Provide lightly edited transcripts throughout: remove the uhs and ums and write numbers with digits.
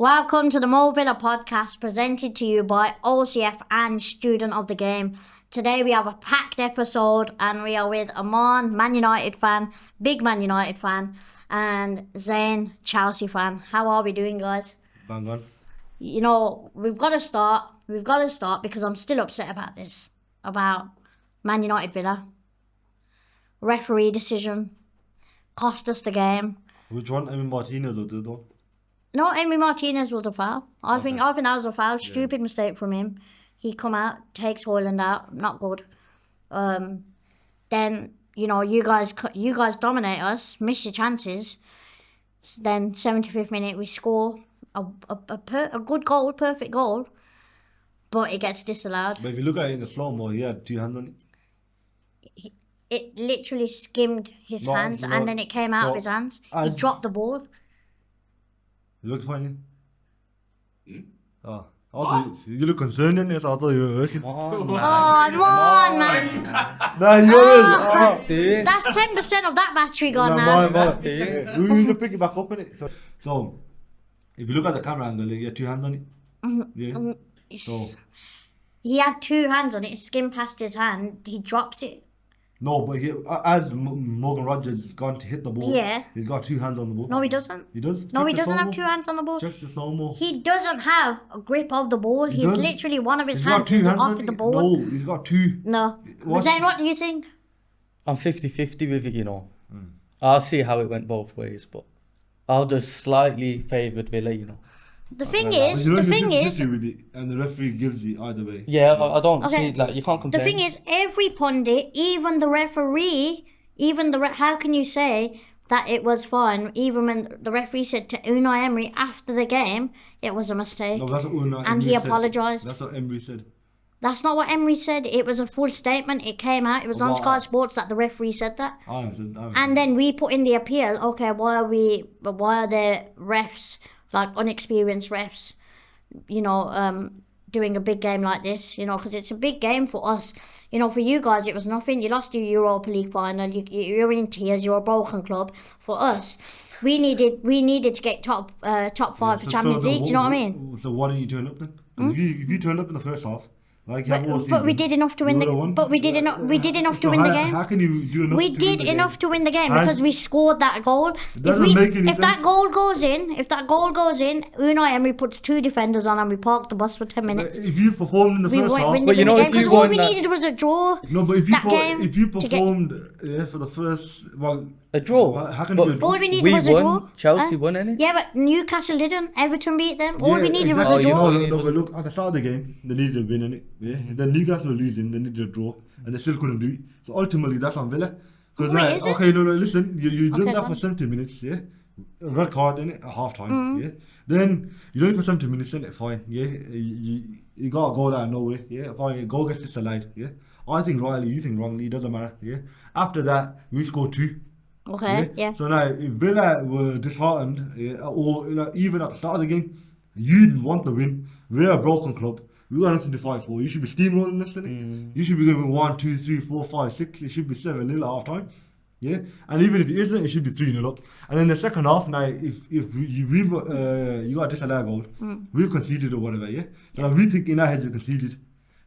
Welcome to the Mo Villa podcast presented to you by OCF and Student of the Game. Today we have a packed episode and we are with Aman, Man United fan, big Man United fan, and Zain, Chelsea fan. How are we doing, guys? Bang on. You know, we've got to start because I'm still upset about this, about Man United Villa. Referee decision cost us the game. Which one? I mean, Martinez or the other one? No, Emi Martinez was a foul. I think that was a foul. Yeah. Stupid mistake from him. He come out, takes Hoyland out. Not good. Then you guys dominate us, miss your chances. Then 75th minute we score a good goal, perfect goal, but it gets disallowed. But if you look at it in the slow-mo, he had two hands on it. It literally skimmed his hands and then it came out of his hands. He dropped the ball. You look funny? You look concerned in this. I thought you were working. Oh, come on, man. Nah, yours. That's 10% of that battery gone now. We can pick it back up in it. So, if you look at the camera angle, he had two hands on it. Yeah. So he had two hands on it. It skimmed past his hand. He drops it. No, but as Morgan Rogers has gone to hit the ball, he's got two hands on the ball. No, he doesn't. He does? No, he doesn't have two hands on the ball. Check the slow-mo. He doesn't have a grip of the ball. He's literally one of his hands is off the ball. No, he's got two. No. Zain, what do you think? I'm 50-50 with it, I'll see how it went both ways, but I'll just slightly favoured Villa, The thing is, with it, and the referee gives it either way. Yeah, I don't see, you can't complain. The thing is, every pundit, even the referee, how can you say that it was fine? Even when the referee said to Unai Emery after the game, it was a mistake. No, that's what Unai and Emery he said. apologised. That's what Emery said. That's not what Emery said. It was a full statement. It came out. It was on Sky Sports that the referee said that. I understand. And then we put in the appeal. Okay, why are there refs, like unexperienced refs, doing a big game like this? Because it's a big game for us. For you guys, it was nothing. You lost your Europa League final. You're in tears. You're a broken club. For us, we needed to get top five for Champions League. Do you know what I mean? So why didn't you turn up then? If you turned up in the first half. But we did enough to win the. But we did enough. We did enough to win the game. How can you do enough? We did enough to win the game because we scored that goal. If that goal goes in, Unai Emery puts two defenders on and we park the bus for 10 minutes. If you performed in the first half, because all we needed was a draw. No, but if you performed for the first a draw. How can you do a draw? All we needed was a draw. Chelsea won, innit? Yeah, but Newcastle didn't. Everton beat them. All we needed was a draw. No, but look, at the start of the game, they needed a win, innit? Yeah. Then Newcastle were losing, they needed a draw, and they still couldn't do it. So ultimately, that's on Villa. Listen, you did that for 70 minutes, yeah? Red card, innit? At half time, yeah? Then you done it for 70 minutes, innit? Fine, yeah? You got a goal out of nowhere, yeah? Fine, goal gets disallowed, yeah? I think rightly, you think wrongly, it doesn't matter, yeah? After that, we scored two. Okay, yeah. So now, if Villa were disheartened, or even at the start of the game, you didn't want the win. We're a broken club. We got nothing to fight for. You should be steamrolling this, innit? You should be going 1, 2, 3, 4, 5, 6. It should be 7-0 at half time. Yeah, and even if it isn't, it should be 3-0 up. And then the second half, now, if you got a disallowed goal, we've conceded or whatever, yeah. So now we think in our heads we conceded,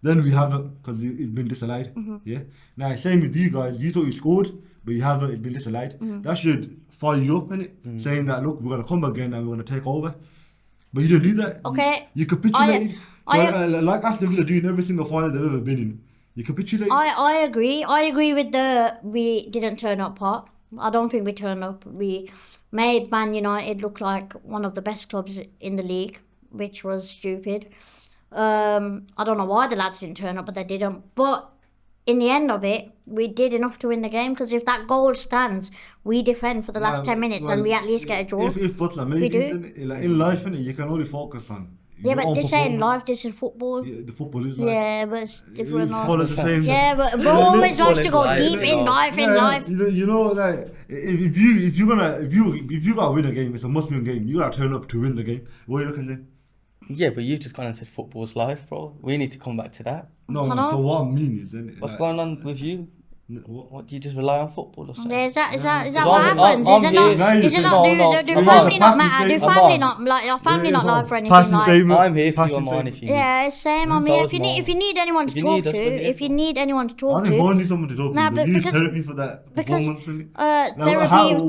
then we haven't because it's been disallowed. Yeah. Now same with you guys. You thought you scored, but you haven't. It's been disallowed. That should fire you up, innit? Saying that look, we're gonna come again and we're gonna take over. But you didn't do that. Okay. You capitulated. Like Aston Villa doing every single final they've ever been in. You capitulated. I agree. I agree with the we didn't turn up part. I don't think we turned up. We made Man United look like one of the best clubs in the league, which was stupid. I don't know why the lads didn't turn up, but they didn't. But in the end of it, we did enough to win the game because if that goal stands, we defend for the last 10 minutes and we at least get a draw. If Butler made it, in life, you can only focus on. Yeah, but this ain't life, this is football. Yeah, the football is life. Yeah, but it's different. Yeah, but bro always likes to go deep in life. Like if you gotta win a game, it's a must-win game. You gotta turn up to win the game. What do you reckon then? Yeah, but you just kind of said football's life, bro. We need to come back to that. No, so what I mean is... What's going on with you? What? What, do you just rely on football or something? Is that Because what I'm- happens? I'm Is it here- not? Is it No, not? no, Do I'm family on. not matter? Do I'm family on. not like your family not live for anything Passing like? favour. I'm here for you, Passing man, if favour. you need. Yeah, same. I'm So here. is If you mom. need anyone to If you talk need us, to, we're here if you for. need anyone to I talk think to, Bond needs someone to talk Nah, to. but They need because- therapy for that performance. Really.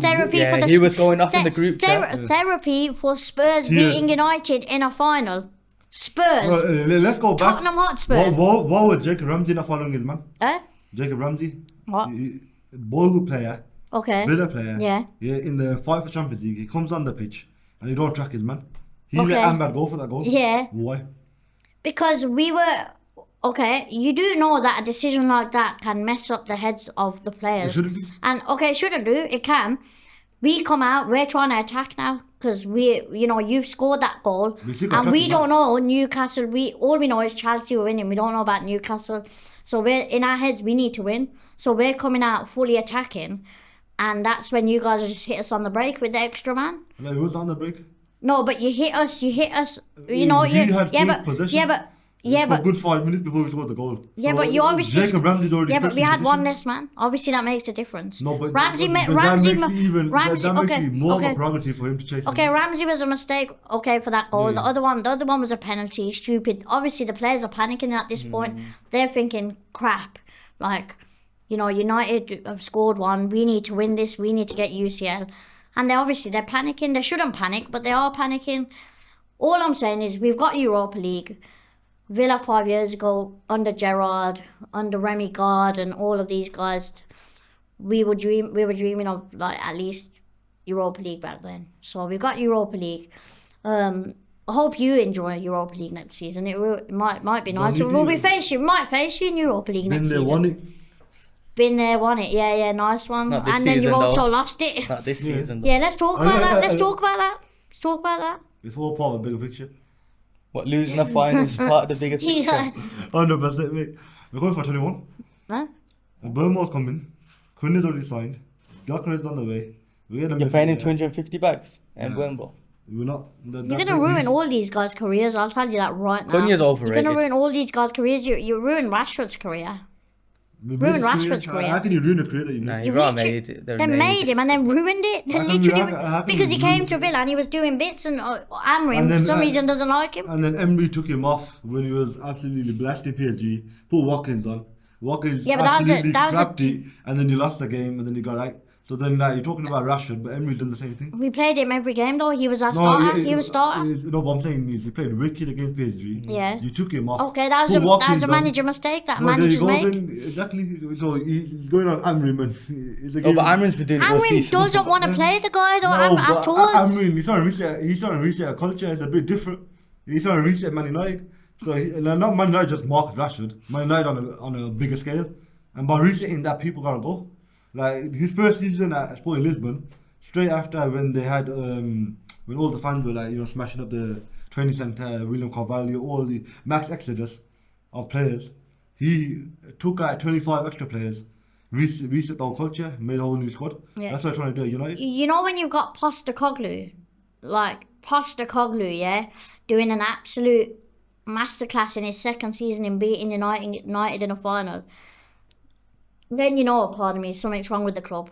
therapy Yeah, for the he was going off in the group chat. therapy for Spurs Cheers. beating United in a final. Spurs, Well, let's go back. Tottenham Hotspur. What was Jacob Ramsey not following his man? Eh? Jacob Ramsey, What? Bournemouth player, Okay. Villa player. Yeah. In the fight for Champions League, he comes on the pitch and he don't track his man. He Okay. let Ahmad go for that goal. Yeah. Why? Because we were okay. You do know that a decision like that can mess up the heads of the It players. shouldn't be. And okay, it shouldn't do. It can. We come out. We're trying to attack now because you've scored that goal, We still got and we attacking don't know Newcastle. All we know is Chelsea were winning. We don't know about Newcastle. So we're in our heads. We need to win. So we're coming out fully attacking, and that's when you guys just hit us on the break with the extra man. Like, who was on the break? No, but you hit us. You had We had full possession. For a good 5 minutes before we scored the goal. Yeah, So, but you obviously Jacob Ramsey's already. Yeah, but first we in had one position. less man. Obviously, that makes a difference. No, but Ramsey, but that Ramsey, makes it even. Ramsey. That makes Okay, it more okay. of a prerogative for him to chase. Okay, him. Ramsey was a mistake. Okay, for that goal. Yeah. The other one was a penalty. Stupid. Obviously, the players are panicking at this point. They're thinking, crap. Like, United have scored one. We need to win this. We need to get UCL. And they're panicking. They shouldn't panic, but they are panicking. All I'm saying is we've got Europa League. Villa 5 years ago, under Gerrard, under Remy Gard, and all of these guys, we were dreaming of like at least Europa League back then. So we've got Europa League. I hope you enjoy Europa League next season. It might be nice. you Will do. we might face you in Europa League Been next there, season. won it. Been there, won it. Yeah, nice one. Not this And then you season, also though. lost it. Not this season. though. Yeah, let's talk about that. Let's talk about that. It's all part of a bigger picture. What, losing a final is part of the bigger picture? Yeah. 100%, mate. We're going for 21. Huh? Burmo's coming. Quinn is already signed. Gakra is on the way. We're gonna You're make paying him it, 250 bags and Yeah. Wembo. We're not. You're gonna ruin all these guys' careers. I'll tell you that right now. Cunha's You're overrated. gonna ruin all these guys' careers. You ruin Rashford's career. Ruin Rashford's career. How can you ruin a career that you Nah, made? he You rather literally- made it. They made him and then ruined it. They How can literally how can because he you came ruin to it? Villa and he was doing bits, and Amrim And for some then, reason doesn't like him. And then Emery took him off when he was absolutely blasting PSG. Put Watkins on. Watkins Yeah, but that was absolutely that was crapped it, and then you lost the game, and then you got out. So then you're talking about Rashford, but Emery done the same thing. We played him every game though. He was our starter. He was starter. No, but I'm saying is he played wicked against PSG. Yeah. You took him off. Okay, that was Put a Watkins on. manager mistake that Well, there you managers go make. then. Exactly. So he's going on Amrim and he's like, Oh, but Amrin's been doing it all Amrim season. doesn't want to play the guy though No, at but all. Amrim, he's trying to reset a culture. It's a bit different. He's trying to reset Man United. So not Man United just Marcus Rashford. Man United on a bigger scale. And by resetting that, people gotta go. Like his first season at Sporting Lisbon, straight after when they had when all the fans were like smashing up the training centre, William Carvalho, all the max exodus of players, he took out 25 extra players, reset the whole culture, made a whole new squad. Yeah. That's what I'm trying to do at United. You know when you've got Postecoglou, yeah, doing an absolute masterclass in his second season in beating United in a final, then pardon me, something's wrong with the club.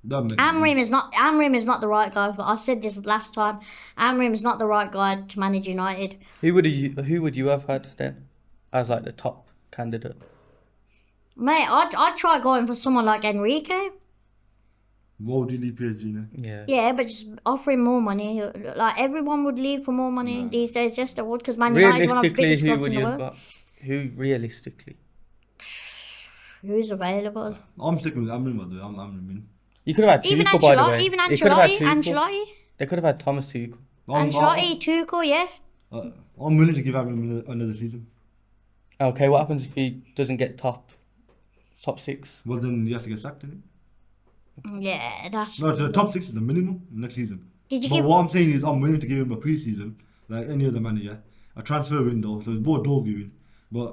Amrim is not the right guy. I said this last time. Amrim is not the right guy to manage United. Who would you have had then as like the top candidate? Mate, I'd try going for someone like Enrique. Why would you leave PSG now? Yeah. Yeah, but just offering more money. Like everyone would leave for more money these days. Yes, they would, because Man United is one of the Realistically, biggest who clubs would in the you have world. got? Who realistically? Who's available? I'm sticking with Amrim, by the way. I'm Amrim. You could have had Even Tuchel, by the way. Ancelotti. Even They could have had Ancelotti. Tuchel. Ancelotti. They could have had Thomas Tuchel. Ancelotti. Tuchel. Yeah. I'm willing to give Amrim another season. Okay, what happens if he doesn't get top 6? Well, then he has to get sacked, innit? Yeah, that's. No, the top 6 is the minimum next season. Did you But give? what I'm saying is I'm willing to give him a pre-season, like any other manager, a transfer window. So it's more Dorgu in,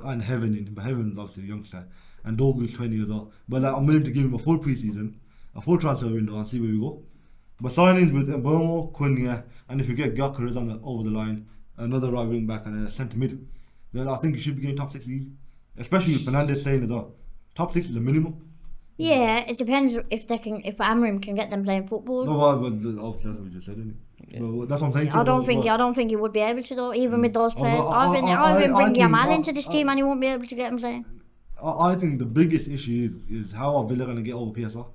and Heaven in. But Heaven's obviously a youngster, and Dorgu's 20 years old. But like, I'm willing to give him a full pre-season, a full transfer window, and see where we go. But signings with Mbomo, Cunha, and if you get Gyökeres over the line, another right wing back and a centre mid, then I think you should be getting top 6 league. Especially with Fernandes staying as well. Top 6 is the minimum. Yeah, it depends if Amrim can get them playing football. No, but obviously that's what we just said, isn't it? Yeah. But that's what I'm saying. I don't think he would be able to though, even with those Oh, players. but I even bring think- Yamal into this team and he won't be able to get him playing. I think the biggest issue is how are Villa going to get over PSR?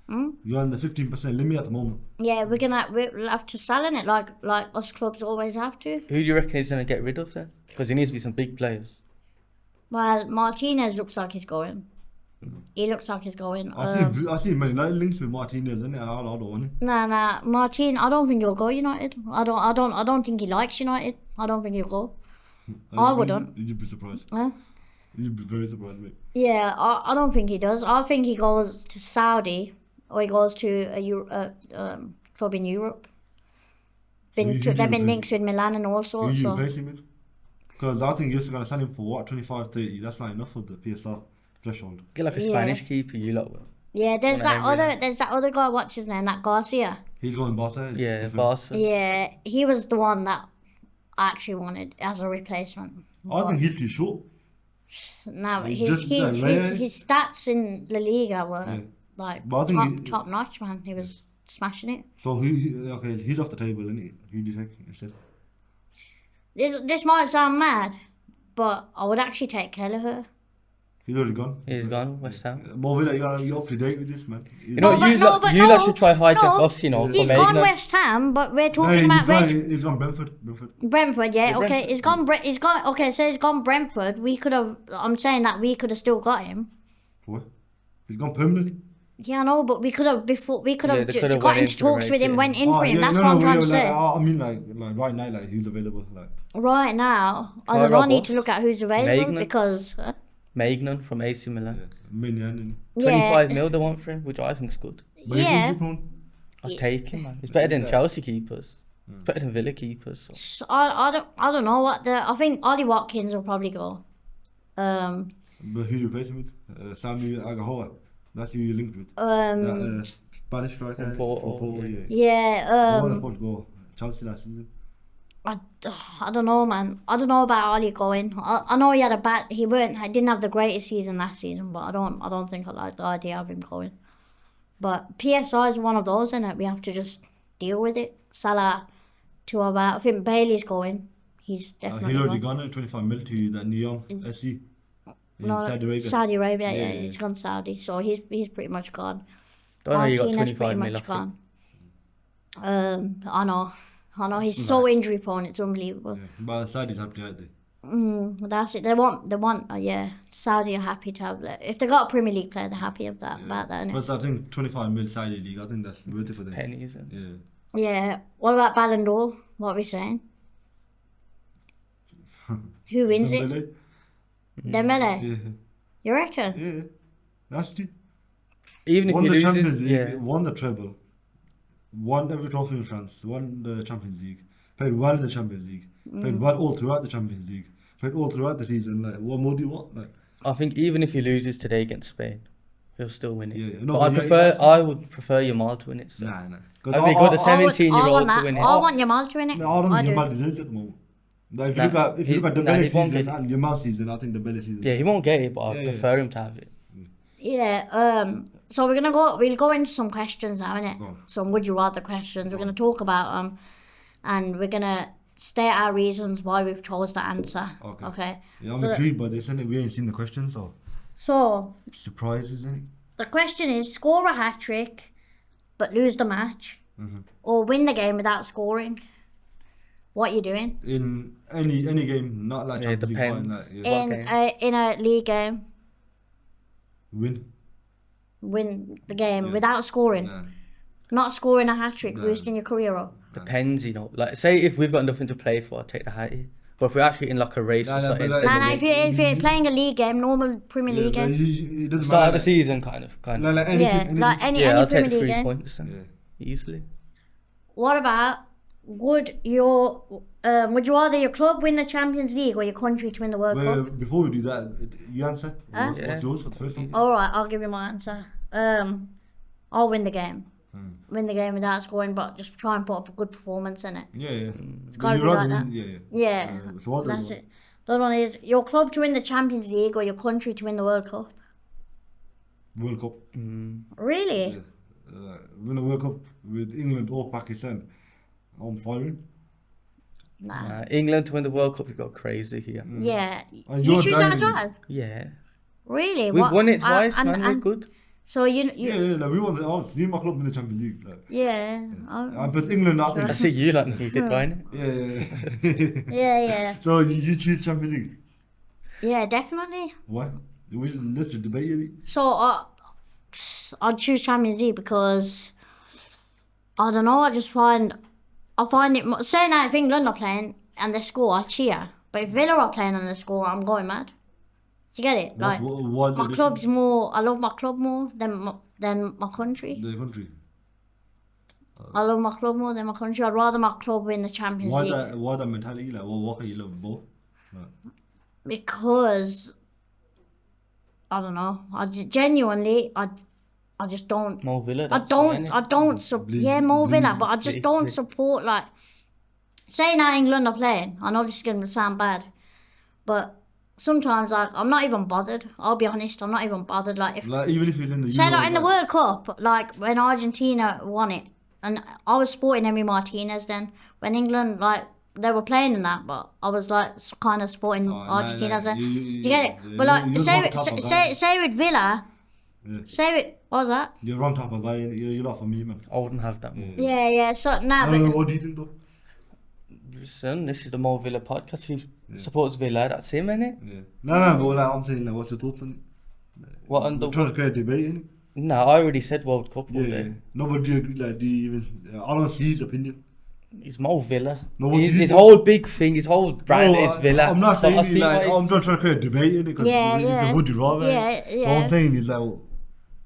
Hmm? You're on the 15% limit at the moment. Yeah, we'll have to sell in it like us clubs always have to. Who do you reckon he's going to get rid of then? Because there needs to be some big players. Well, Martinez looks like he's going. He looks like he's going. I see Man United links with Martinez, innit? And I don't want him. Nah, Martin. I don't think he'll go United. I don't think he likes United. I don't think he'll go. I wouldn't. You'd be surprised. Huh? You'd be very surprised, mate. Yeah, I don't think he does. I think he goes to Saudi or he goes to a club in Europe. They've been linked with Milan and all Who sorts. you So. replace him with? Because I think you're just going to sell him for what, 25, 30. That's not enough for the PSR threshold. Get like a Yeah. Spanish keeper, you lot will. Yeah, there's Wanna that other guy. What's his name? That Garcia. He's going Barca. it's Yeah, different. Barca. Yeah, he was the one that I actually wanted as a replacement. I think he's too short. Now He his just that his stats in La Liga were Yeah. like But I think top notch, man. He was smashing it. So okay, he's off the table, isn't he? Who do you take instead? This might sound mad, but I would actually take Kelleher. He's already gone. He's gone, West Ham. More Villa, you're up to date with this, man. You know, but you no, lot but you no, lot should try hijack no. us, you know, He's for gone Maitland. West Ham, but we're No, talking about he's gone Brentford. Brentford. Yeah, Yeah, okay. Brentford. He's gone. Okay, so he's gone Brentford. We could have. I'm saying that we could have still got him. What? He's gone permanently. Yeah, I know, but we could have before. We could Yeah, have they could have got went into in for the talks with him. race, Went yeah. in for him. That's what I'm trying to say. I mean, like right now, like who's available? Like Right now, I Try don't know. I Rob need to Ross. look at who's available Maignan. because. Maignan from AC Milan. Minion. 25 mil they want for him, which I think is good. But he's Yeah. injury prone. I'd Yeah. take him, man. It's better than Yeah. Chelsea keepers. It's better than Villa keepers. So. So I don't know what I think Ollie Watkins will probably go. But who do you replace him with? Samuel Agahoa. That's who you linked with. Um, That Spanish striker From Porto, yeah. yeah. The one that's supposed to go Chelsea last season. I don't know, man. I don't know about Ollie going. I know he had a bad. He didn't have the greatest season last season, but I don't think I like the idea of him going. But PSI is one of those, and we have to just deal with it. Salah, to about. I think Bailey's going. He's definitely He's already gone. gone at 25 mil to that Neom SC in No, Saudi Arabia. Saudi Arabia, yeah, Yeah. he's gone Saudi, so he's pretty much gone. Don't know you got Martinez 25 mil off it. gone. I know. He's so injury prone. It's unbelievable. Yeah. But Saudi's happy, aren't they? That's it. They want. Yeah, Saudi are happy to have that. If they got a Premier League player, they're happy of that about that. Innit? But I think 25 mil Saudi league. I think that's worth it for them. Pennies. And Yeah. Yeah. What about Ballon d'Or? What are we saying? Who wins it? Dembele? Dembele. Yeah. You reckon? Yeah. That's it. Even if Won he the Champions loses, League, yeah. won the treble, won every trophy in France, won the Champions League, played well in the Champions League, played well all throughout the Champions League, played all throughout the season. Like, what more do you want? Like, I think even if he loses today against Spain, he'll still win it. Yeah, But I would prefer Yamal to win it. So. nah. I'd be good. A 17-year-old to win it. I want Yamal to win it. No, I don't I think do. Yamal deserves it at the moment. Like, if Nah, you look at the he Bele won't season get and Yamal season, I think the Bele season. Yeah, he won't get it, but Yeah, I yeah. prefer him to have it. Yeah. So we'll go into some questions now, innit? Go on. Some would you rather questions. We're gonna talk about them, and we're gonna state our reasons why we've chose the answer. Okay. Yeah, I'm So- intrigued by this, innit? We ain't seen the questions, so So surprises, innit? the question is: score a hat trick, but lose the match, Mhm. or win the game without scoring. What you doing In any game, not like Yeah, it Champions League fine, depends. like, yeah. in a league game? Win. Win the game Yeah. without scoring, Nah. not scoring a hat trick, No. boosting your career up. Depends, you know. Like, say if we've got nothing to play for, I'd take the Hattie. But if we're actually in like a race Nah, or nah, something, but then Nah, we'll if win. you're playing a league game, normal Premier League but game, it doesn't Start of matter. the season, kind of. Like anything, yeah, anything. like any Yeah, I'll Premier take the League 3 game. points then, Yeah. easily. What about would you rather your club win the Champions League or your country to win the World Well, Cup? before we do that, you answer. Huh? What's Yeah. yours for the first one? All right, I'll give you my answer. I'll win the game. Hmm. Win the game without scoring, but just try and put up a good performance in it. Yeah, yeah. It's gotta You'd be rather like win- that. Yeah, Yeah, so what that's does it. The other one is your club to win the Champions League or your country to win the World Cup. World Cup. Really? Win a World Cup with England or Pakistan. I'm firing. Nah. England to win the World Cup, you got crazy here. Yeah. And You you're choose that as diving. well? Yeah. Really? We've What- won it twice, and- man. We're and- good. So Yeah, like we won the. I see my club in the Champions League. Like, yeah. Oh, but England, I I think. see you like needed, right? Yeah. yeah. So you choose Champions League? Yeah, definitely. Why? Let's just debate it. So I'd choose Champions League because I don't know. I find it say now if England are playing and they score, I cheer. But if Villa are playing and they score, I'm going mad. Do you get it? Like What's my the club's more. I love my club more than my country. the country. I love my club more than my country. I'd rather my club win the Champions League Why that mentality? Like, what can you love both? because I don't know. Genuinely, I just don't. Mo Villa. I that's fine, don't. Bleeds- Yeah, Mo Villa, bleeds- but I just bleeds don't it. support like. Say now England are playing. I know this is gonna sound bad, but sometimes like I'm not even bothered. I'll be honest. I'm not even bothered. Like if Like even if it's in the say Euro, like in the World Cup, like when Argentina won it, and I was supporting Emi Martinez then. When England like they were playing in that, but I was like kind of supporting Argentina then. Do you get it? yeah, But like you're say not top of say with Villa, Yeah. say with what was that? You're on top of guy. You're not for me, man. I wouldn't have that. Mo. Yeah. So nah, I don't know. but What do you think, though? Listen, this is the Mo Villa podcast. He supports Villa. That's him, innit? Yeah. No, but like I'm saying, like, what's your thoughts on it? What on We're the? trying to create a debate, innit? No, I already said World Cup all Yeah. day. No, but do you agree? Like, do you even? I don't see his opinion. He's Mo Villa. No, what his do you his think? whole big thing, his whole brand No, is Villa. I'm not But I saying see like why I'm just trying to create a debate, innit? Because Yeah, it's yeah. a would you rather. Yeah, So yeah. I'm saying is like,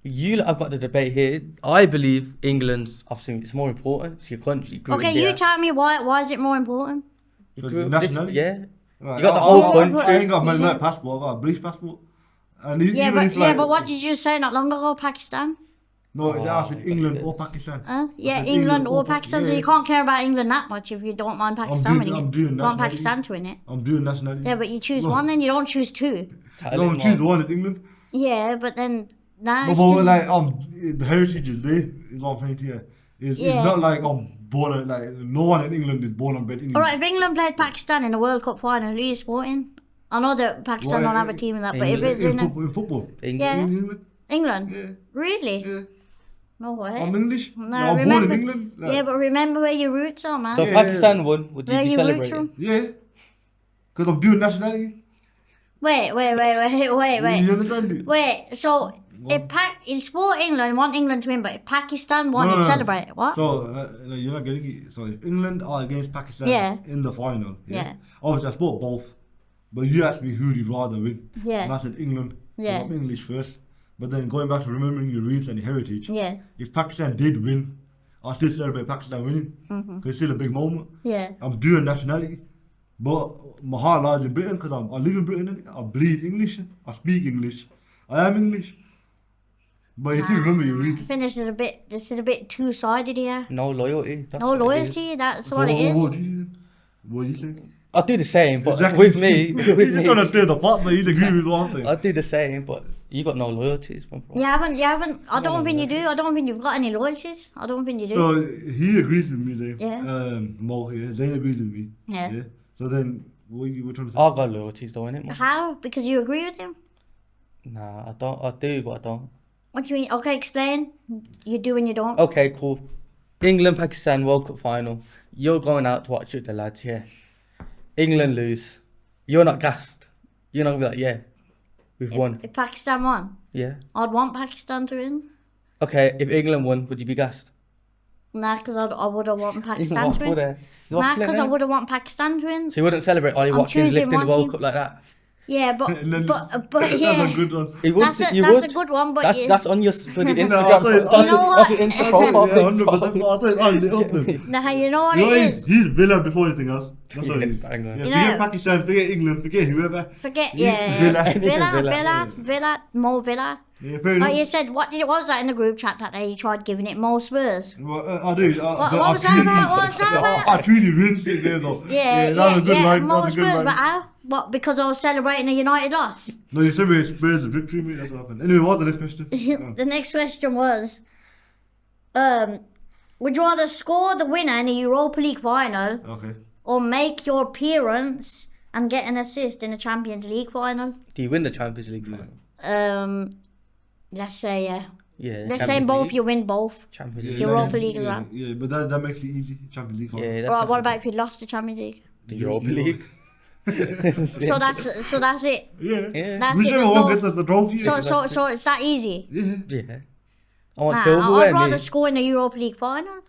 you lot have got the debate here. I believe England's. Obviously, it's more important. It's your country. You grew Okay, up you here. tell me why is it more important? You Because grew the up nationality? yeah. right, You got the I- whole I- country. I ain't got my Yeah. passport. I got a British passport. And Yeah, even if like, but what did you say not long ago? Pakistan? No, it's I said England but- or Pakistan. Yeah, said England or Pakistan. So yeah. you can't care about England that much if you don't mind Pakistan winning I'm it. doing You want nationality. Pakistan to win it. I'm doing nationality. Yeah, but you choose No. one, then you don't choose two. Tell No, him I'm choose what- one is England. Yeah, but then now No, it's but two. like the heritage is there. Is what I'm saying to you. It's Yeah. not like I'm born like no one in England is born and bred English. All right, if England played Pakistan in the World Cup final, who are you supporting? I know that Pakistan Why- don't have a team in that, but if England. it's in a, in football. England. Yeah. In England. England, Yeah. really? Yeah. No way. I'm English. No, I'm born in remember- England. Like, Yeah, but remember where your roots are, man. So if Yeah, Pakistan won, would you Where be your roots celebrating? from? yeah. Because I'm doing nationality. Wait. You understand it? Wait, so if it's for England, want England to win, but if Pakistan won, you'd celebrate it. What? So no, you're not getting it. So if England are against Pakistan Yeah. in the final, Yeah. Obviously I support both, but you asked me who'd you rather win, Yeah. and I said England. 'cause Yeah. I'm English first, but then going back to remembering your roots and your heritage. Yeah, If Pakistan did win, I still celebrate Pakistan winning Mm-hmm. because it's still a big moment. yeah. I'm doing nationality, but my heart lies in Britain because I live in Britain. innit? I bleed English. I speak English. I am English. But you still remember your I roots. think this is a bit two-sided here. No loyalty. That's No what it is. loyalty, that's So what it is. what do you think? I'll do the same, but Exactly. with me, He's just trying to with me, stir the pot, but he's agreeing with what I'm saying. I'll do the same. But you got no loyalties, my bro. You haven't, I don't think you do. I don't think you've got any loyalties. I don't think you do. So he agrees with me, Zayn. Yeah. Mo, Zayn agrees with me. Yeah. So then, what you were trying to say? I've got loyalties, though, innit? man? How? Because you agree with him? Nah, I don't. I do, but I don't. What do you mean? Okay, explain. You do and you don't. Okay, cool. England, Pakistan, World Cup final. You're going out to watch with the lads, yeah. England lose. You're not gassed. You're not gonna be like, yeah, we've won. If Pakistan won, Yeah. I'd want Pakistan to win. Okay, if England won, would you be gassed? Nah, because I would have want Pakistan What to for win. there? Is Nah, what because I for there? would have want Pakistan to win. So you wouldn't celebrate Ollie I'm Watkins choosing lifting the one World team. Cup like that? Yeah, but And then but yeah, That's a good one. You would. that's a You that's would. a good one. But That's on your for the No, Instagram. I thought- that's, You know that's your what? Insta profile. Yeah, 100%. But I thought I lit up then. nah, you know what You know, it is. he's Villa before anything else. That's what it is. bang on. Yeah, You forget know- Pakistan, forget England, forget whoever. Forget, Yeah, yeah. Villa. Villa, more Villa. Yeah, fair Like enough. you said, what was that in the group chat that day? You tried giving it more Spurs. Well, I do. What was that about? What was that about? I truly rinsed it there though. Yeah, that was a good line. That more was a good Spurs, but line. how? What? Because I was celebrating a United loss. No, you said we Spurs the victory, mate. That's what happened. Anyway, what's the next question? The next question was, would you rather score the winner in a Europa League final Okay. or make your appearance and get an assist in a Champions League final? Do you win the Champions League final? Let's say yeah. Yeah. Let's say Champions both League. you win both. Champions Yeah, League. Europa League as well. Yeah, but that makes it easy. Champions League. Yeah, that's Right, not what good. about if you lost the Champions League? The Europa Euro- League? So that's it. Yeah. Yeah. That's it. Whichever there's one no- gets us the trophy. So it's that easy. Yeah. Yeah. I want Nah, silverware. I'd rather mate. score in the Europa League final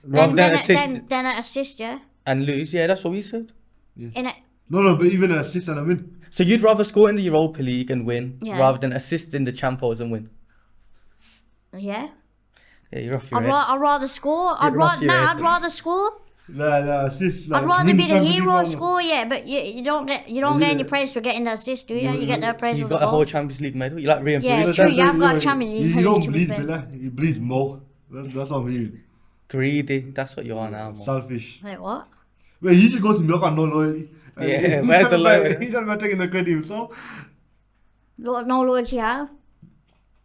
Rather than assist than an assist, yeah. and lose. Yeah, that's what we said. In a, No, but even an assist and a win. So you'd rather score in the Europa League and win Yeah. rather than assist in the Champions and win. yeah. Yeah, you're off your head. I'd rather score. Get off your head. I'd rather score. Nah, assist. Like, I'd rather win be the Champions League hero final. score, yeah. But you don't get any praise for getting the assist, do you? You get the praise You've for got the a whole goal. Champions League medal. You like Real Yeah, Bruce? true. You have got a Champions League You medal, don't to be bleed fair. Villa. You bleed more. That's what I mean. Greedy. That's what you are now, man. Selfish. Wait, what? Wait, he just goes to milk and no loyalty. And Yeah, he's where's not the about- loyalty? He's not about taking the credit himself. No loyalty, how?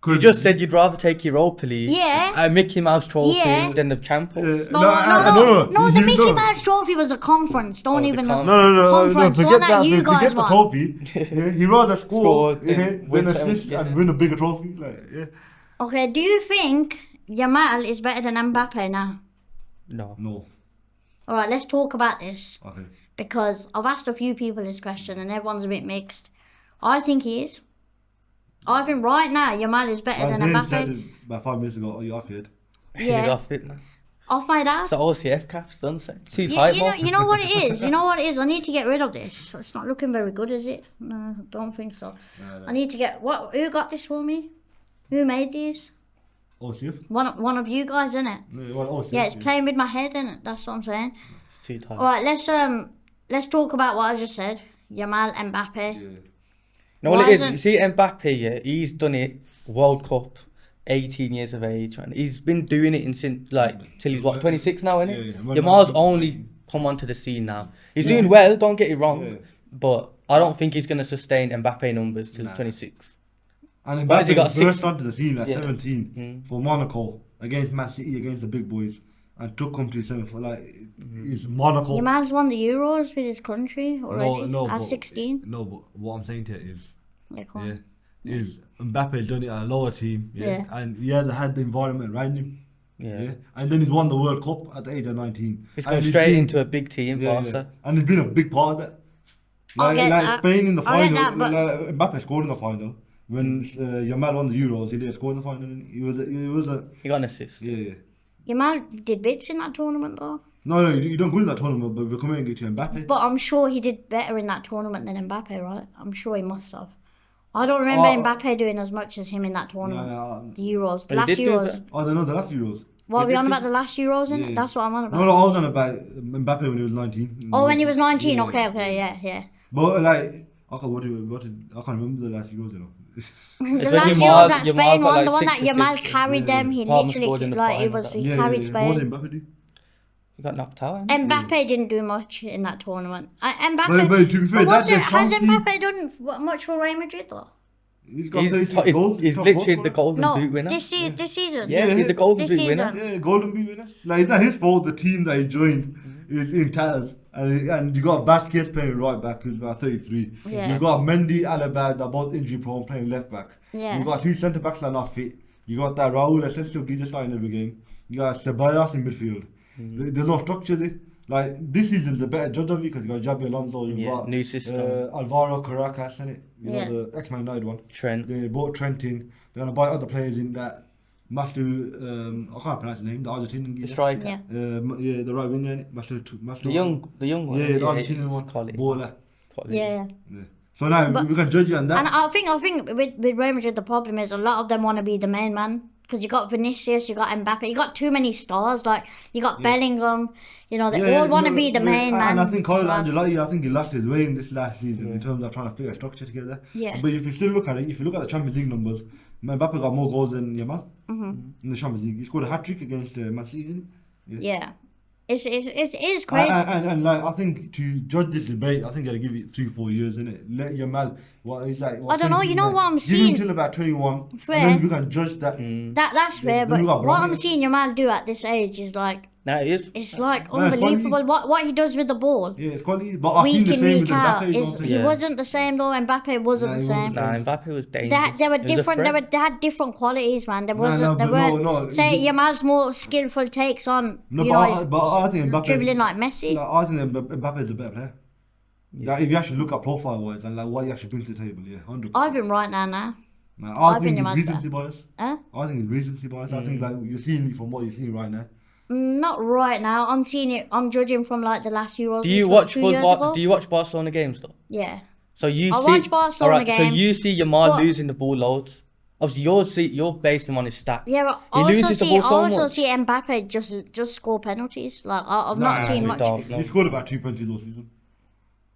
You just said you'd rather take Europa League, Yeah. a Mickey Mouse trophy Yeah. than the Champions. No, the you Mickey don't. Mouse Trophy was a conference. Don't Oh, the even con- know. No, Conference, the forget one that that. you Forget guys the won. trophy. Yeah, he rather score, Score, than win assist some- and yeah. win a bigger trophy. Like, yeah. Okay, do you think Yamal is better than Mbappe now? No. No. All right, let's talk about this Okay. because I've asked a few people this question and everyone's a bit mixed. I think he is. I think right now Yamal is better than Like said Mbappe. it about 5 minutes ago, you off it. Yeah. You're off it now. Off my dad. It's the OCF caps done. So too You, tight, man. you know what it is. You know what it is. I need to get rid of this. It's not looking very good, is it? No, I don't think so. No. I need to get what? Who got this for me? Who made these? OCF? One of you guys, isn't it? No, well, OCF. Yeah, it's playing with my head, isn't it? That's what I'm saying. Too tight. All right, let's talk about what I just said. Yamal, Mbappe. Yeah. No, what Why it is, isn't- you see Mbappe, yeah, he's done it World Cup, 18 years of age, and he's been doing it since till he's what 26 now, isn't Yeah, it? yeah. Well, Yamal's no, only come onto the scene now. He's Yeah. doing well, don't get it wrong, Yeah. but I don't think he's gonna sustain Mbappe numbers till he's Nah. 26. And Why has he Mbappe got burst six- onto the scene at Yeah. 17 for Monaco against Man City, against the big boys, and took him to his semi. It's Monaco. Yamal's won the Euros with his country already No, at but- 16. No, but what I'm saying to you is, Yeah, come on. yeah, is Mbappe done it at a lower team, Yeah. and he has had the environment around him, Yeah. and then he's won the World Cup at the age of 19. He's And gone straight been- into a big team, Barca. and he's been a big part of that. I'll Like, get like that. Spain in the I'll get final, that, Mbappe scored in the final. When Yamal won the Euros, he didn't score in the final. He was a He got an assist. yeah. Yamal did bits in that tournament though. No, you don't go in that tournament, but we're coming to Mbappe. But I'm sure he did better in that tournament than Mbappe, right? I'm sure he must have. I don't remember Mbappe doing as much as him in that tournament. No. The Euros. The But he last did do Euros. that. Oh, no, the last Euros. What are we did on do- about the last Euros, innit? Yeah. That's what I'm on about. No, I was on about Mbappe when he was 19. Oh, when he was 19. Yeah. Okay, yeah. But like, I can't remember the last Euros, you know. The when last Yamal- Euros that Yamal Spain got, won, like, the one that 6 Yamal assists. carried Yeah. them, he Palmer literally, scored in the like, final, he Yeah, carried More Spain. than Mbappe did. He got knocked out. innit? Mbappe didn't do much in that tournament. Mbappe, But to be fair, but that's the has chance Mbappe done much for Real Madrid though? He's got He's, 36 goals. he's top literally goal the scorer. golden No, boot winner. this season. Yeah, he's the golden This boot winner. season. Yeah, Golden Boot winner. Like, it's not his fault the team that he joined is in tatters. And you got Vasquez playing right back, who's about 33. Yeah. You got Mendy, Alaba, they're both injury prone, playing left back. Yeah. You got two centre backs that are not fit. You got that Raul Asensio, he's just starting every game. You got Ceballos in midfield. There's no structure there. Like, this season's the better judge of it because you got Javi Alonso, you've Yeah, got new system. Alvaro Caracas, innit? You Yeah. know, the ex-Man United one. Trent. They bought Trent in. They're going to buy other players in that. Mastu, I can't pronounce his name, the Argentinian The geezer. striker. Yeah. Yeah, the right winger, innit? Mastu. The young one. Yeah, the Argentinian one. Quality. Baller. Quality. Yeah. Yeah. So now But- we can judge you on that. And I think with Real Madrid the problem is a lot of them want to be the main man because you got Vinicius, you got Mbappe, you got too many stars. Like you got Bellingham, you know, they all want to be the main man. And I think Carlo as well. Ancelotti, I think he lost his way in this last season in terms of trying to figure a structure together. Yeah. But if you still look at it, if you look at the Champions League numbers, Mbappe got more goals than Yamal in the Champions League. He scored a hat trick against Man City. Didn't he? Yeah. It's crazy. And like I think to judge this debate, I think you gotta give it 3-4 years, innit? Let Yamal, what he's like. I don't know. You know what I'm Give him seeing? till about 21, Fair. and then you can judge that. That's fair, then but we got what I'm Bromley. seeing Yamal do at this age is like Now it is. it's like No, it's unbelievable. quality. What he does with the ball, Yeah, it's quality. But I've seen week the in same week with out, Mbappe. is, he Yeah. wasn't the same though. Mbappe wasn't Nah, the he same. wasn't the same. Nah, Mbappe was dangerous. They were He was a different. threat. They had different qualities, man. There No, wasn't. no, There but weren't. no, say you- Yamal's more skillful takes on. No, you but, know, I, but I think Mbappe dribbling like Messi. No, I think Mbappe is a better player. Like, if you actually look at profile wise and like what he actually brings to the table, yeah, 100%. I think right now. Like, I I think think it's Yamal's recency bias. Huh? I think it's recency bias. I think like you're seeing it from what you're seeing right now. Not right now. I'm seeing it. I'm judging from like the last Euros. Do you which was watch 2 years football? ago. Do you watch Barcelona games though? Yeah. So you I see. watch Barcelona Alright, games, So you see Yamal but- losing the ball loads. Obviously, you're basing him on his stats. Yeah, but He I also loses the see. I ball so also much. see Mbappe just score penalties. Like I've Nah, not seen we much. don't. He scored about 2 penalties all season.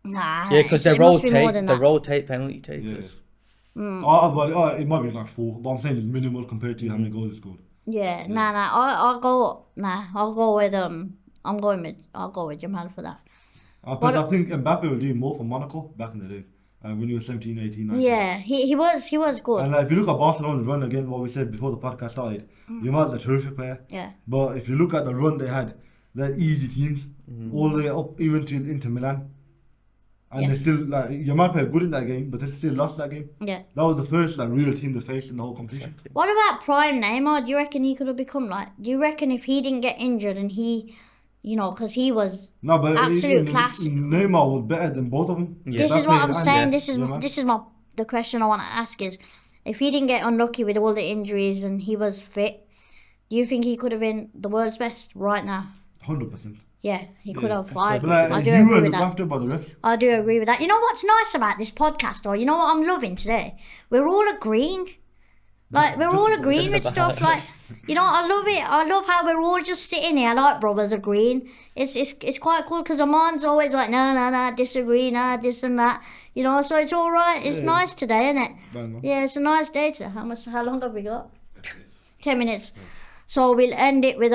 Nah. Yeah, because they it must be more rotate. than They that. rotate penalty takers. Well, it might be like 4, but I'm saying it's minimal compared to how many goals he scored. Yeah, nah. I'll go. Nah, I'll go with I'll go with Jamal for that. Plus, I think Mbappe was doing more for Monaco back in the day when he was 17, 18, 19. Yeah, he was good. And like, if you look at Barcelona's run again, what we said before the podcast started, Yamal's a terrific player. Yeah. But if you look at the run they had easy teams, all the way up even to Inter Milan. And Yeah. they still, like, Yamal played good in that game, but they still lost that game. Yeah. That was the first like real team they faced in the whole competition. What about prime Neymar? Do you reckon he could have become like? Do you reckon if he didn't get injured and he, you know, because he was No, but Absolute class. Neymar was better than both of them. Yeah. This is what I'm Mbappe saying. and This is Yamal. this is my the question I want to ask is, if he didn't get unlucky with all the injuries and he was fit, do you think he could have been the world's best right now? 100%. Yeah, he could have. I But like, do he agree was with looked that. after by the refs. I do agree with that. You know what's nice about this podcast, or you know what I'm loving today? We're all agreeing. Like we're all agreeing with just stuff. about. Like you know, I love it. I love how we're all just sitting here like brothers agreeing. It's quite cool because Aman's always like no disagree, this and that. You know, so it's all right. It's nice today, isn't it? Bang on. Yeah, it's a nice day today. How long have we got? 10 minutes. So we'll end it with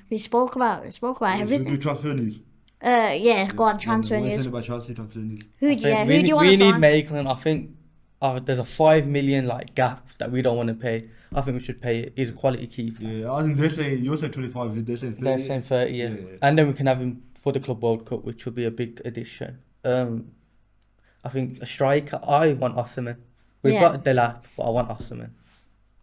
we spoke about Should everything. we do transfer news? Yeah, go on, transfer What are you news. saying about Chelsea transfer news? Who do you want we to need sign? Maitland. I think there's a 5 million like gap that we don't want to pay. I think we should pay it. He's a quality keeper. Yeah, I think they're saying, you're saying 25, they're saying 30. They're saying 30, yeah. Yeah. And then we can have him for the Club World Cup, which would be a big addition. I think a striker. I want Osimhen. We've Yeah. got Delap, but I want Osimhen.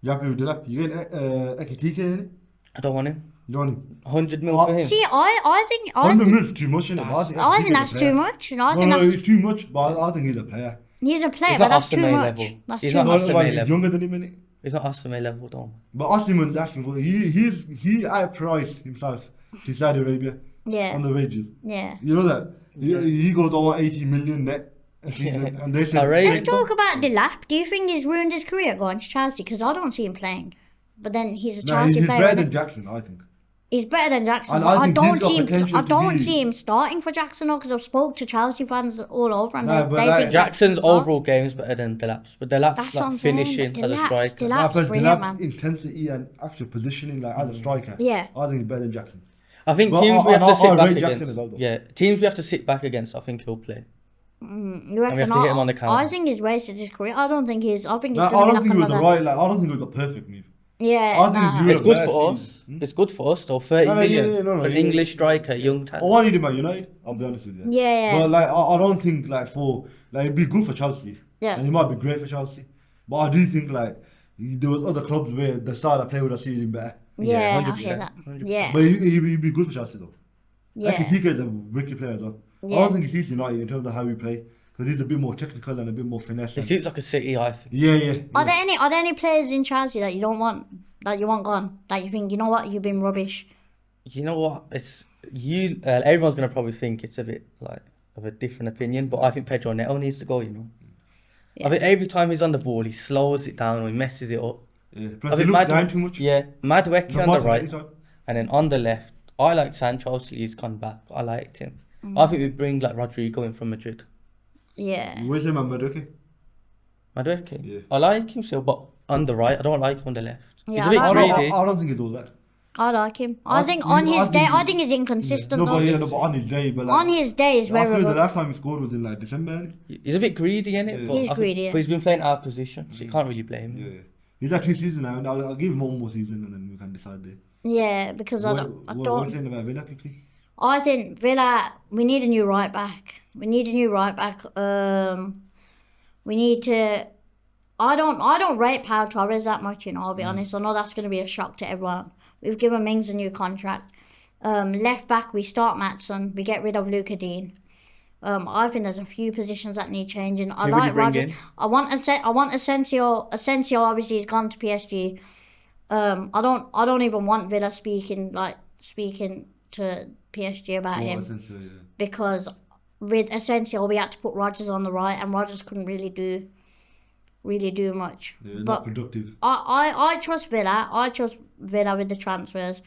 You happy with that? You get Ekitike in it? I don't want him. You want him? 100 mil Oh, for him. See, I think 100 mil is too much, innit? I think Ekitike's a that's player. too much. You know, I No, think no, that's, it's too much, but I think he's a player. he's a player, He's but not that's too Osimhen much. level. That's He's too not much. Osimhen Well, he's level. younger than him, innit? He's not Osimhen level, though. But Osimhen's asking for he outpriced himself to Saudi Arabia Yeah, on the wages. yeah. You know that? He goes over 80 million net a season, and they said Outrageous. Let's talk about Delap. Do you think he's ruined his career going to Chelsea? Because I don't see him playing. But then he's a Nah, Chelsea he's player. better isn't than he? Jackson, I think. He's better than Jackson. And But I I think don't he's got see him. potential I to don't be- see him starting for Jackson because I've spoke to Chelsea fans all over and Nah, they but think like- Jackson's starts. overall game is better than Delap's, but Delap's That's what I'm like saying, finishing but as a Delap's- striker. Delap- Nah, but brilliant, Delap's man. intensity and actual positioning, like as a striker, Yeah. I think he's better than Jackson. I think But teams I- we have I- to I sit rate back Jackson against. as well, though. Yeah, teams we have to sit back against. I think he'll play. You we reckon? have to hit him on the I counter. think he's wasted his career. I don't think he's. I think he's Nah, going I to don't be think it was like the another. right. Like, I don't think it was the perfect move. Yeah, I think nah. you- It's good best for team. us. It's good for us though. 30 No, no, million yeah, no, for an yeah. English striker, young talent. Oh, I need him at United. I'll be honest with you. Yeah. But like, I don't think like it'd be good for Chelsea. Yeah. And he might be great for Chelsea. But I do think like there was other clubs where the style of play would have suited him better. Yeah, I 100%, hear that. 100%. Yeah, But he'd be good for Chelsea though. yeah. Ekitike is a wicked player as well. I Yeah. don't think he suits United in terms of how we play because he's a bit more technical and a bit more finesse. He and- suits like a City, I think. Yeah. Are there any players in Chelsea that you don't want, that you want gone, that you think, you know what, you've been rubbish? You know what? It's you. Everyone's gonna probably think it's a bit like of a different opinion, but I think Pedro Neto needs to go. You know, Yeah. I think every time he's on the ball, he slows it down or he messes it up. Yeah. I Plus, he think looks down too much. Yeah, Madueke The on the bottom, right, he's like- and then on the left, I like Sancho. He's gone back. I liked him. Mm. I think we bring like Rodrigo in from Madrid. Yeah. Where's him at Madueke? Madueke. Yeah. I like him still, but on the right, I don't like him on the left. Yeah, He's I a bit like him. greedy. I don't think he does that. I like him. I I think think- on I his day, think he- I think he's inconsistent. No, though. but yeah, no, but on his day, but like, On his day, he's I very feel the good. last time he scored was in like December. He's a bit greedy, innit? Yeah. But He's I think- greedy, yeah. But he's been playing out of position, so you can't really blame Yeah, him. yeah. He's at 2 seasons now, and I'll give him one more season, and then we can decide there. Yeah, because I What are you don't. saying about Villa quickly? I think Villa. We need a new right back. We need a new right back. We need to. I don't rate Pau Torres that much. I'll be honest. I know that's going to be a shock to everyone. We've given Mings a new contract. Left back, we start Matson. We get rid of Luca Dean. I think there's a few positions that need changing. I Who would you like bring Rodgers. in? I want Asensio. Asensio obviously has gone to PSG. I don't even want Villa speaking to PSG about Well, him essentially, yeah. because with Asensio we had to put Rodgers on the right and Rodgers couldn't really do much. Yeah, not But productive. I trust Villa. I trust Villa with the transfers.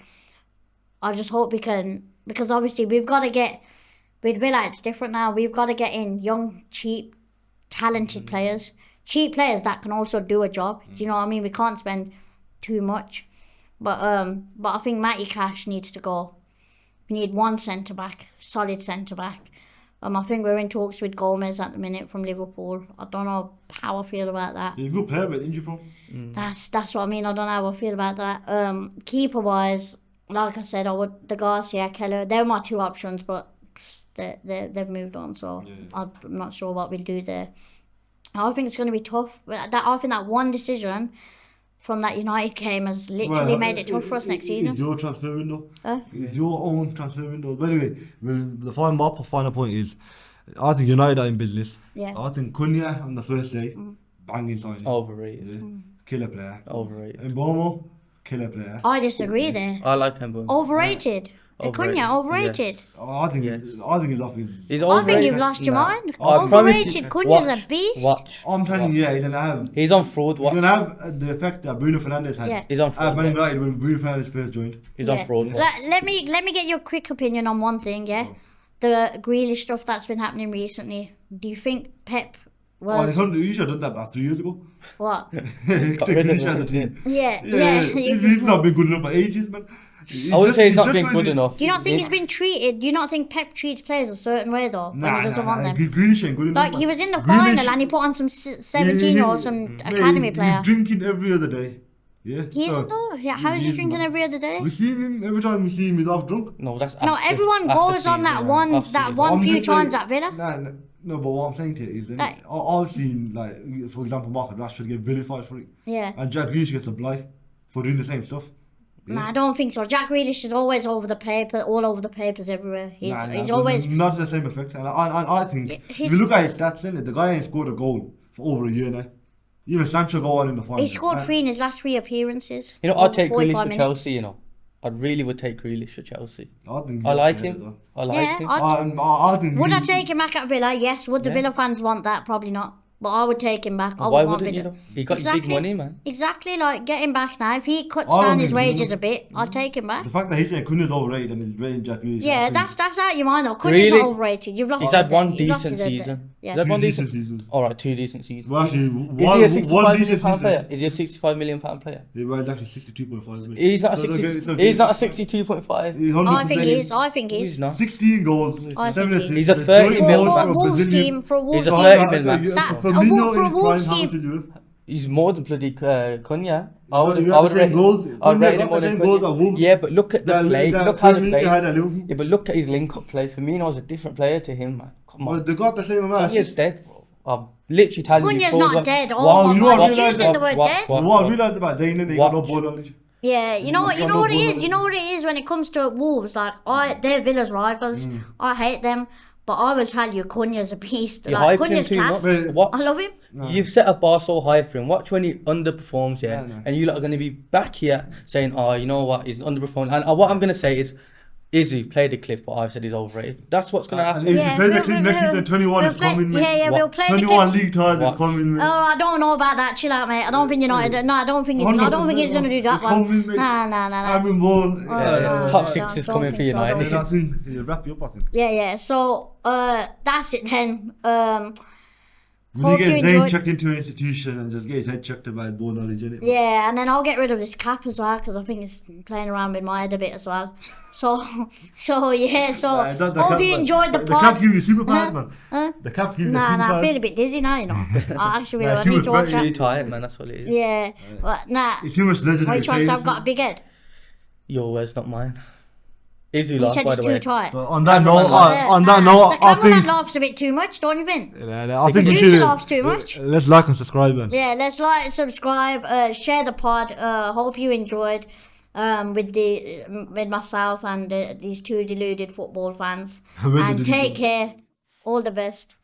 I just hope we can, because obviously we've got to get, with Villa it's different now. We've got to get in young, cheap, talented players. Cheap players that can also do a job. Do you know what I mean? We can't spend too much. But I think Matty Cash needs to go. We need one centre back, solid centre back. I think we're in talks with Gomez at the minute from Liverpool. I don't know how I feel about that. He's a good player, but injury prone. That's what I mean. I don't know how I feel about that. Keeper wise, like I said, I would the Garcia, Keller. They're my two options, but they've moved on, so Yeah. I'm not sure what we'll do there. I think it's going to be tough. I think that one decision from that United game has literally made it tough for us next It's season. your transfer window. Huh? It's your own transfer window. But anyway, the final point is, I think United are in business. Yeah. I think Cunha on the first day, banging signing. Overrated. Yeah. Killer player. Overrated. And Bomo, killer player. I disagree there. I like him, but Overrated. Cunha, overrated. I think he's off his. he's I think overrated. you've lost your Nah. mind. I promise you- Overrated. Cunha's watch, a beast. Watch. I'm telling you, yeah, he's gonna have. He's on fraud. He's Watch. gonna have the effect that Bruno Fernandes had. Yeah. He's on At fraud. Man yeah. United when Bruno Fernandes first joined. He's on fraud. Watch. Let me get your quick opinion on one thing, yeah? The Grealish stuff that's been happening recently. Do you think Pep Oh, was you should have done that about 3 years ago. what? Got rid of Grealish him, as a team. Yeah. He's not been good enough for ages, man. I would say he's not been good enough. Do you not think He- he's been treated? Do you not think Pep treats players a certain way though when he doesn't want them? Grealish ain't good enough. Like he man. was in the Grealish- final and he put on some 17-year-old, some Mate, academy player. He's drinking every other day. Yeah. He so- isn't though. Yeah, how is he is, drinking man. every other day? We see him every time we see him. He's half drunk. No, that's No, after- everyone after goes on season, that man. one After that season. one I'm few just saying- times at Villa. No, but what I'm saying to you is, Like- I've seen, like, for example, Marcus Rashford get vilified for it, Yeah. and Jack Grealish gets a blight for doing the same stuff. Yeah. Nah, I don't think so. Jack Grealish is always over the paper, all over the papers everywhere. He's But always not to the same effect. And I think Yeah, if you look at his stats, in it, the guy ain't scored a goal for over a year now. Even Sancho got one in the final. he scored 3 in his last 3 appearances. You know, over I'd take 45 Grealish for minutes. Chelsea. You know, I really would take Grealish for Chelsea. I think I he's like fair as him. well. I like Yeah, him. I think Would I he- take him back at Villa? Yes. Would the Yeah. Villa fans want that? Probably not. But I would take him back. I Why would want wouldn't you? Villa. Though? He got his big money, man. Exactly, like get him back now. If he cuts I down don't his think- wages a bit, I'll take him back. The fact that he's saying Cunha's overrated and he's rating Jack Grealish. I Yeah, think- that's out your mind though. Cunha's Really? not overrated. You've lost. He's his had one head. You've lost decent his head there. season. Yeah. He's had Two one decent decent. seasons. All right, 2 decent seasons. Well, actually, Is one, he a one 65 million decent pound season. player? Is he a 65 million pound player? Yeah, well, it's actually 62.5 million. He's not a So it's 60. okay, it's okay. He's not a 62.5. He's I 100%. think he is. I think he He's is. not. 16 goals, I 7 think assists. he's a There's 30 joint million goals For man. a for Wolves Brazilian. team, for a Wolves He's a team. 30 million man. That- For a Firmino Wolf- for a in his Wolves prime, how team- much did you have? He's more than bloody Cunha. I No, would. you I have would the same rate. goals. I'd Cunha rate him got more the than same goals at Cunha. Wolves. Yeah, but look at the That- play. that Look how they Firmino play. had at Liverpool. Yeah, but look at his link-up play. Firmino's a different player to him, man. Come But on. they got the same amount. He is dead, bro. I'm literally telling you. Cunha's four not goals- dead. Oh Wow, my you know God, what he's I using the word dead. What I realised about Zayn, they got no Watch. ball knowledge. Yeah, you know what? He's You got know no what it ball is. You know what it is when it comes to Wolves. Like, they're Villa's rivals. I hate them, but I will tell you, Cunha's a beast. You're Like, hyping him Cunha's too class. much. Wait. What? I love him. You've set a bar so high for him. Watch when he underperforms, yeah. No. And you lot are going to be back here saying, oh, you know what, he's underperforming. And what I'm going to say is, Izzy, play the clip, but I've said he's overrated. That's what's gonna And happen. if you Yeah, play the we'll- clip next we'll- season, 21 we'll is play- coming, mate. yeah, yeah, What? we'll play the 21 clip. league titles What? is coming, mate. Oh, I don't know about that. Chill out, mate. I don't think United. No, I don't think he's. I don't think he's gonna do that It's one. coming, mate. Nah. I'm involved. no, Top no, six is don't coming for think so, United. don't And I think he'll wrap you up, I think. Yeah. So, that's it then. When Hope he you gets name enjoyed- checked into an institution and just get his head checked about ball knowledge, innit? Yeah, and then I'll get rid of this cap as well because I think it's playing around with my head a bit as well. So yeah. So hope you enjoyed the The pod. cap give you superpowers, man. Huh? The cap give you Nah, I superpowers. feel a bit dizzy now. You know. I actually Nah, I he need was to watch very- Really that. tired, man. That's what it is. Yeah, but nah. It's too much Why legendary you trying to say players. I've got a big head? Your words, not mine. Izzy You laughed, said by it's the too way. tight. So on that Cameraman note, laugh. on that Nah, note, the I cameraman think laughs a bit too much, don't you think? I think we Producer should laughs too much. let's like and subscribe, man. Yeah, let's like, subscribe, share the pod. Hope you enjoyed with myself and these two deluded football fans. With the And deluded- take care. All the best.